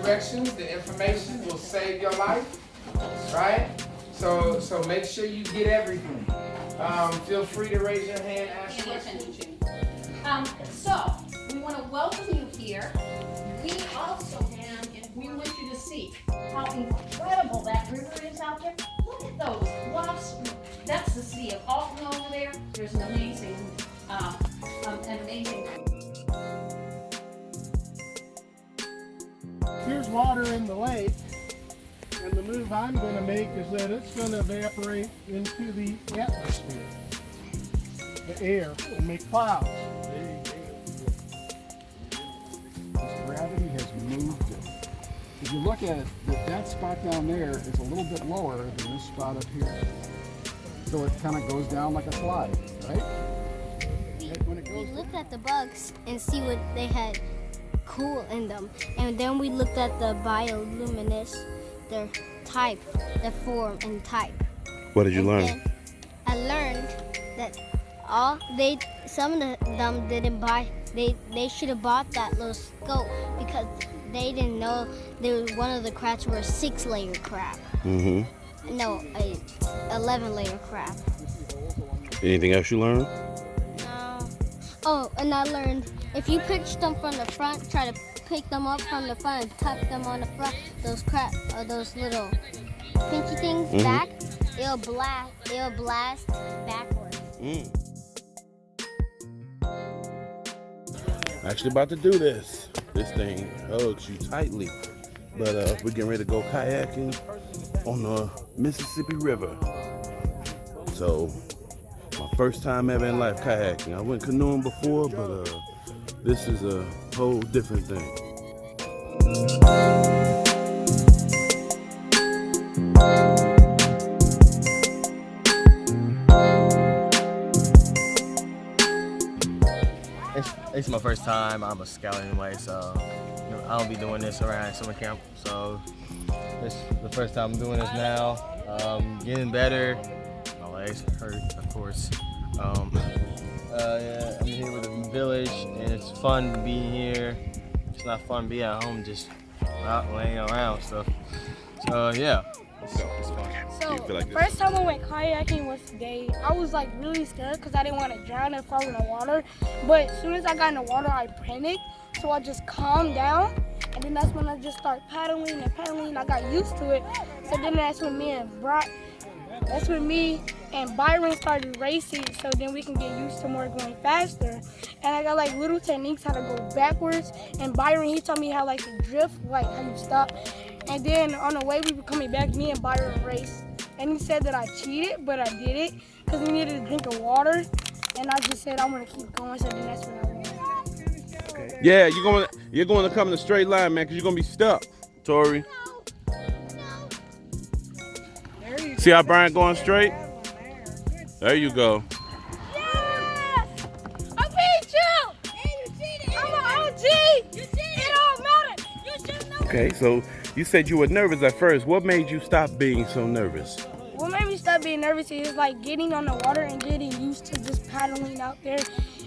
directions, the information will save your life, right? So make sure you get everything. Feel free to raise your hand, ask questions. So, we want to welcome you here. We also have, and we want you to see how incredible that river is out there. Look at those bluffs. That's the city of Alton over there. There's an amazing, Here's water in the lake, and the move I'm going to make is that it's going to evaporate into the atmosphere, the air, and make clouds. Gravity has moved it. If you look at it, that spot down there is a little bit lower than this spot up here. So it kind of goes down like a slide, right? We looked at the bugs and see what they had cool in them. And then we looked at the bioluminescence, their type, their form and type. What did you learn? I learned that some of them didn't buy. They should have bought that little scope because they didn't know one of the crabs were a 6-layer crab. Mm-hmm. No, a 11-layer crab. Anything else you learned? Oh, and I learned if you pitch them from the front, try to pick them up from the front and tuck them on the front, those little pinchy things back, it'll blast backwards. Actually about to do this. This thing hugs you tightly. But we're getting ready to go kayaking on the Mississippi River. So, my first time ever in life kayaking. I went canoeing before, but this is a whole different thing. It's my first time. I'm a scout anyway, so I don't be doing this around summer camp. So this is the first time I'm doing this now. Getting better. My legs hurt, of course. Yeah, I'm here with the village, and it's fun being here. It's not fun being at home, just out laying around stuff. So yeah, it's fun. So the first time I went kayaking was today. I was like really scared because I didn't want to drown and fall in the water. But as soon as I got in the water, I panicked. So I just calmed down, and then that's when I just started paddling and paddling. I got used to it. So then that's when me and Byron started racing. So then we can get used to more going faster. And I got like little techniques how to go backwards. And Byron, he taught me how like to drift, like how you stop. And then on the way we were coming back, me and Byron raced. And he said that I cheated, but I did it because we needed a drink of water. And I just said I'm gonna keep going. So then that's when I won. Okay. Yeah, you're going to come in a straight line, man, because you're gonna be stuck, Tori. No. See how Brian going straight? There you go. Yes! I beat you! And you cheated! I'm an OG! You cheated! It don't matter! You should know. Okay, so you said you were nervous at first. What made you stop being so nervous? What made me stop being nervous is like getting on the water and getting used to just paddling out there.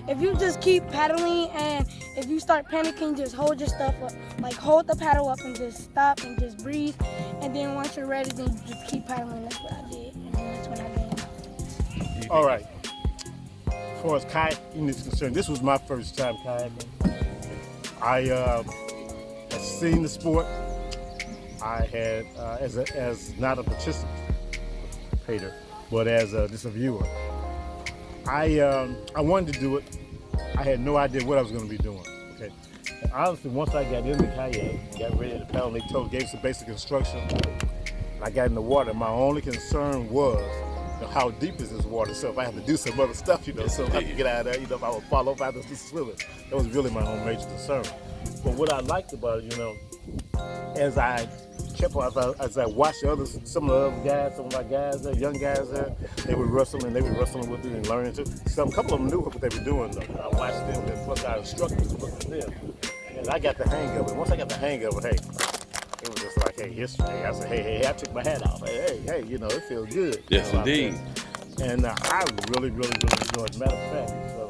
If you just keep paddling and if you start panicking, just hold your stuff up. Like hold the paddle up and just stop and just breathe. And then once you're ready, then you just keep paddling. That's what I did. And then that's when I gained. All right. As far as kayaking is concerned, this was my first time kayaking. I had seen the sport. I had, as not a participator, but as just a viewer. I wanted to do it. I had no idea what I was going to be doing. Okay. And honestly, once I got in the kayak, got ready to paddle, they gave some basic instruction. I got in the water. My only concern was, how deep is this water? So if I have to do some other stuff, so if I could get out of there, if I would fall off, I have to do swimming. That was really my own major concern. But what I liked about it, as I kept on, as I watched some of the other guys, some of my guys there, young guys there, they were wrestling with it and learning too. A couple of them knew what they were doing though. I watched them, and plus our instructors looked at them. And I got the hang of it. Once I got the hang of it, it was just like, hey, history. I said, hey, I took my hat off. Hey, it feels good. Yes, indeed. And I really, really, really enjoyed it. Matter of fact, so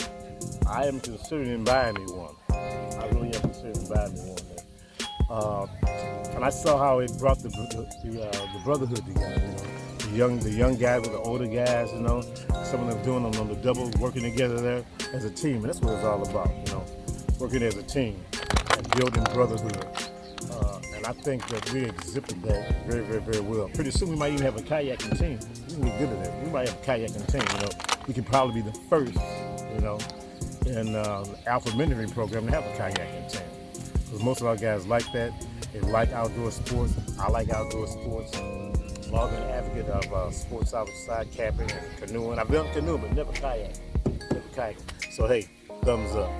I am considering buying me one. I really am considering buying me one. and I saw how it brought the brotherhood together. The young guys with the older guys. Some of them doing on the double, working together there as a team, and that's what it's all about. Working as a team and building brotherhood. And I think that we exhibit that very, very, very well. Pretty soon we might even have a kayaking team. We can get good at that. We might have a kayaking team. We can probably be the first, in the Alpha Mentoring program to have a kayaking team. Because most of our guys like that. They like outdoor sports. I like outdoor sports. I'm always an advocate of sports outside, camping and canoeing. I've done canoeing, but never kayaking. So hey, thumbs up.